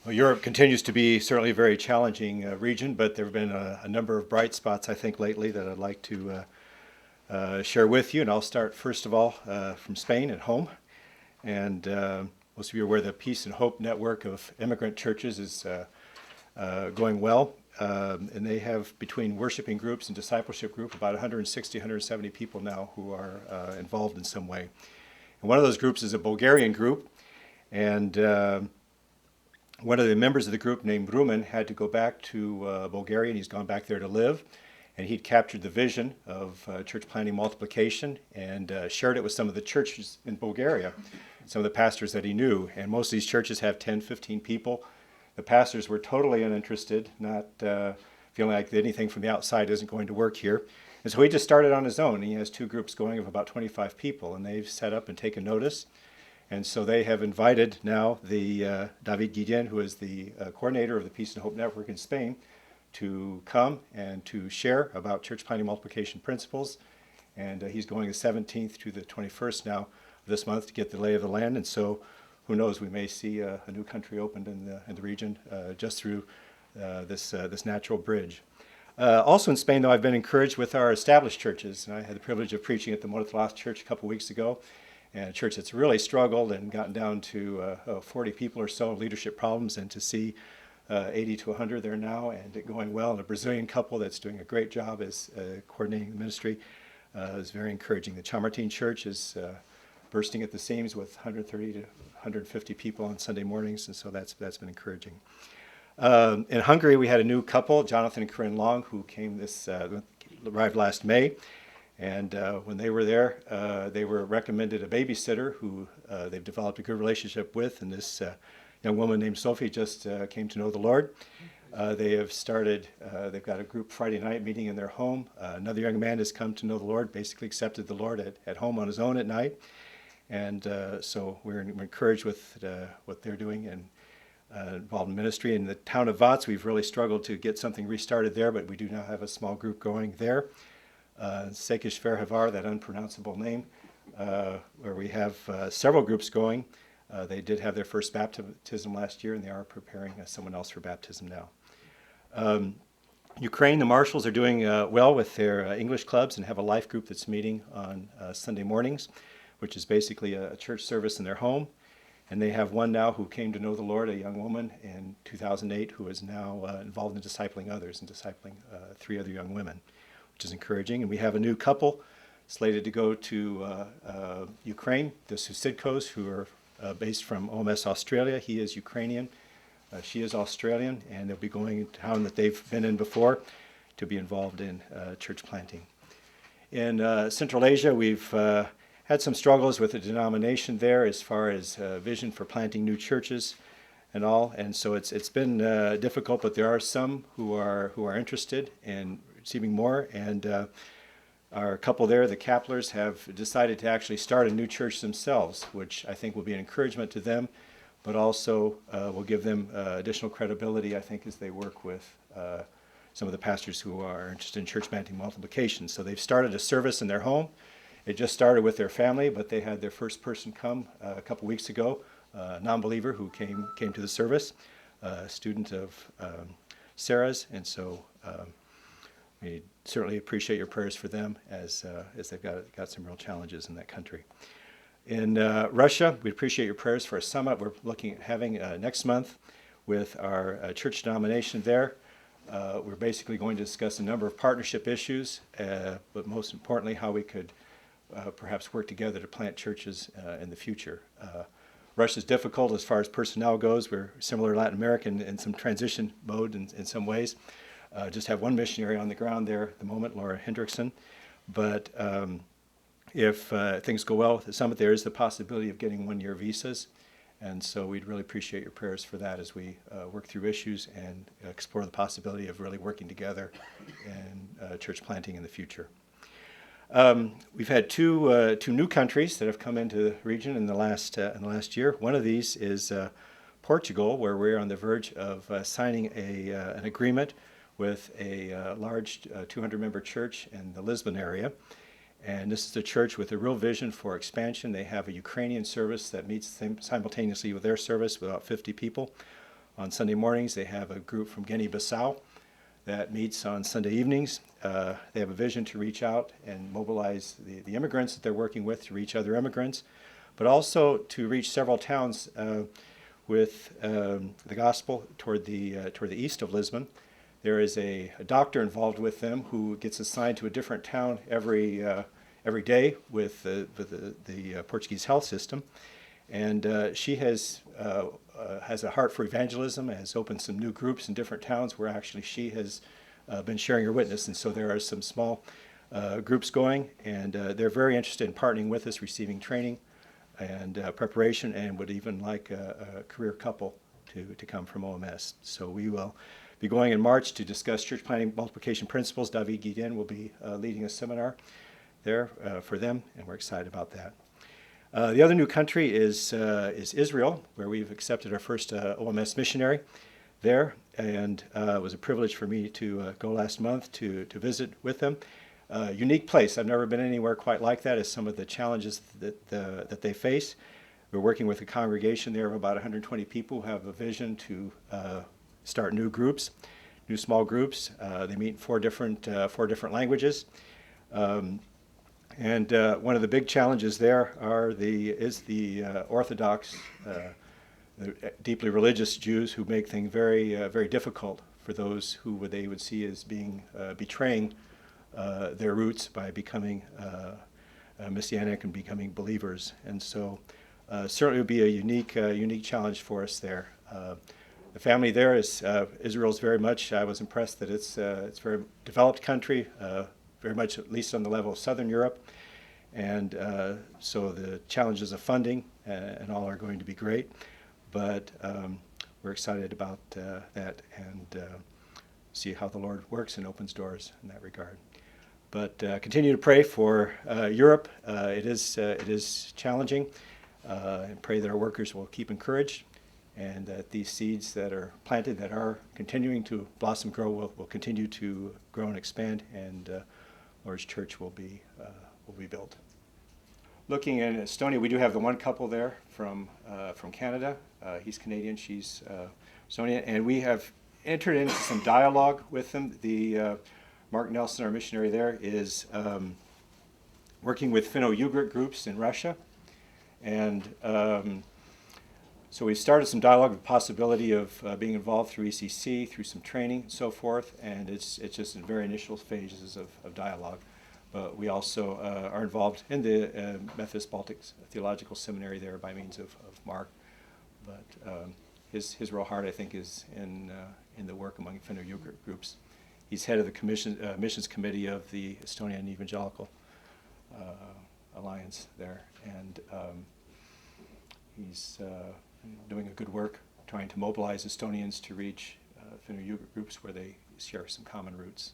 Well, Europe continues to be certainly a very challenging region, but there have been a number of bright spots, I think, lately that I'd like to share with you. And I'll start, first of all, from Spain at home. And most of you are aware the Peace and Hope network of immigrant churches is going well. And they have, between worshiping groups and discipleship group, about 160, 170 people now who are involved in some way. And one of those groups is a Bulgarian group. And one of the members of the group named Rumen had to go back to Bulgaria, and he's gone back there to live. And he'd captured the vision of church planting multiplication and shared it with some of the churches in Bulgaria, some of the pastors that he knew. And most of these churches have 10, 15 people. The pastors were totally uninterested, not feeling like anything from the outside isn't going to work here. And so he just started on his own. He has two groups going of about 25 people, and they've set up and taken notice. And so they have invited now the David Guillen, who is the coordinator of the Peace and Hope Network in Spain, to come and to share about church planting multiplication principles. And he's going the 17th to the 21st now this month to get the lay of the land. And so who knows, we may see a new country opened in the region just through this natural bridge. Also in Spain, though, I've been encouraged with our established churches. And I had the privilege of preaching at the Montlath Church a couple weeks ago, and a church that's really struggled and gotten down to 40 people or so, leadership problems, and to see 80 to 100 there now and it going well. And a Brazilian couple that's doing a great job as coordinating the ministry is very encouraging. The Chamartin Church is bursting at the seams with 130 to 150 people on Sunday mornings, and so that's been encouraging. In Hungary, we had a new couple, Jonathan and Corinne Long, who arrived last May. And when they were there, they were recommended a babysitter who they've developed a good relationship with. And this young woman named Sophie just came to know the Lord. They have started, they've got a group Friday night meeting in their home. Another young man has come to know the Lord, basically accepted the Lord at home on his own at night. And so we're encouraged with what they're doing and involved in ministry. In the town of Vats, we've really struggled to get something restarted there, but we do now have a small group going there. Sekish Verhavar, that unpronounceable name, where we have several groups going. They did have their first baptism last year, and they are preparing someone else for baptism now. Ukraine, the Marshals are doing well with their English clubs and have a life group that's meeting on Sunday mornings, which is basically a church service in their home. And they have one now who came to know the Lord, a young woman in 2008 who is now involved in discipling others and discipling 3 other young women, which is encouraging. And we have a new couple slated to go to Ukraine, the Susidkos, who are based from OMS Australia. He is Ukrainian, she is Australian, and they'll be going to a town that they've been in before to be involved in church planting. In Central Asia, we've had some struggles with the denomination there as far as vision for planting new churches and all, and so it's been difficult, but there are some who are interested in receiving more, and our couple there, the Kaplers, have decided to actually start a new church themselves, which I think will be an encouragement to them, but also will give them additional credibility, I think, as they work with some of the pastors who are interested in church planting multiplication. So they've started a service in their home. It just started with their family, but they had their first person come a couple weeks ago, a non-believer who came to the service, a student of Sarah's, and so we certainly appreciate your prayers for them as they've got some real challenges in that country. In Russia, we appreciate your prayers for a summit we're looking at having next month with our church denomination there. We're basically going to discuss a number of partnership issues, but most importantly, how we could perhaps work together to plant churches in the future. Russia's difficult as far as personnel goes. We're similar to Latin America in some transition mode in some ways. Just have one missionary on the ground there at the moment, Laura Hendrickson. But if things go well with the summit, there is the possibility of getting one-year visas. And so we'd really appreciate your prayers for that as we work through issues and explore the possibility of really working together in church planting in the future. We've had two new countries that have come into the region in the last year. One of these is Portugal, where we're on the verge of signing an agreement with a large 200-member church in the Lisbon area. And this is a church with a real vision for expansion. They have a Ukrainian service that meets simultaneously with their service with about 50 people on Sunday mornings. They have a group from Guinea-Bissau that meets on Sunday evenings. They have a vision to reach out and mobilize the immigrants that they're working with to reach other immigrants, but also to reach several towns with the gospel toward the east of Lisbon. There is a doctor involved with them who gets assigned to a different town every day with the Portuguese health system, and she has a heart for evangelism, has opened some new groups in different towns where actually she has been sharing her witness, and so there are some small groups going, and they're very interested in partnering with us, receiving training and preparation, and would even like a career couple to come from OMS. So we will be going in March to discuss church planting multiplication principles. David Guillen will be leading a seminar there for them, and we're excited about that. The other new country is Israel, where we've accepted our first OMS missionary there, and it was a privilege for me to go last month to visit with them. Unique place. I've never been anywhere quite like that, as some of the challenges that they face. We're working with a congregation there of about 120 people who have a vision to start new groups, new small groups. They meet in four different languages. And one of the big challenges there is the Orthodox, the deeply religious Jews who make things very difficult for those who they would see as being betraying their roots by becoming messianic and becoming believers. And so certainly would be a unique challenge for us there. The family there is Israel's very much. I was impressed that it's a very developed country, very much at least on the level of Southern Europe, and so the challenges of funding and all are going to be great. But we're excited about that and see how the Lord works and opens doors in that regard. But continue to pray for Europe. It is challenging, and pray that our workers will keep encouraged, and that these seeds that are planted that are continuing to blossom, grow, will continue to grow and expand, and Lord's church will be built. Looking in Estonia, we do have the one couple there from Canada. He's Canadian, she's Estonian, and we have entered into some dialogue with them. Mark Nelson, our missionary there, is working with Finno-Ugric groups in Russia, and so we started some dialogue, the possibility of being involved through ECC, through some training and so forth, and it's just in very initial phases of dialogue. But we also are involved in the Methodist Baltic Theological Seminary there by means of Mark. But his real heart, I think, is in the work among Finno-Ugric groups. He's head of the missions committee of the Estonian Evangelical Alliance there, and he's doing a good work trying to mobilize Estonians to reach Finno-Ugric groups where they share some common roots.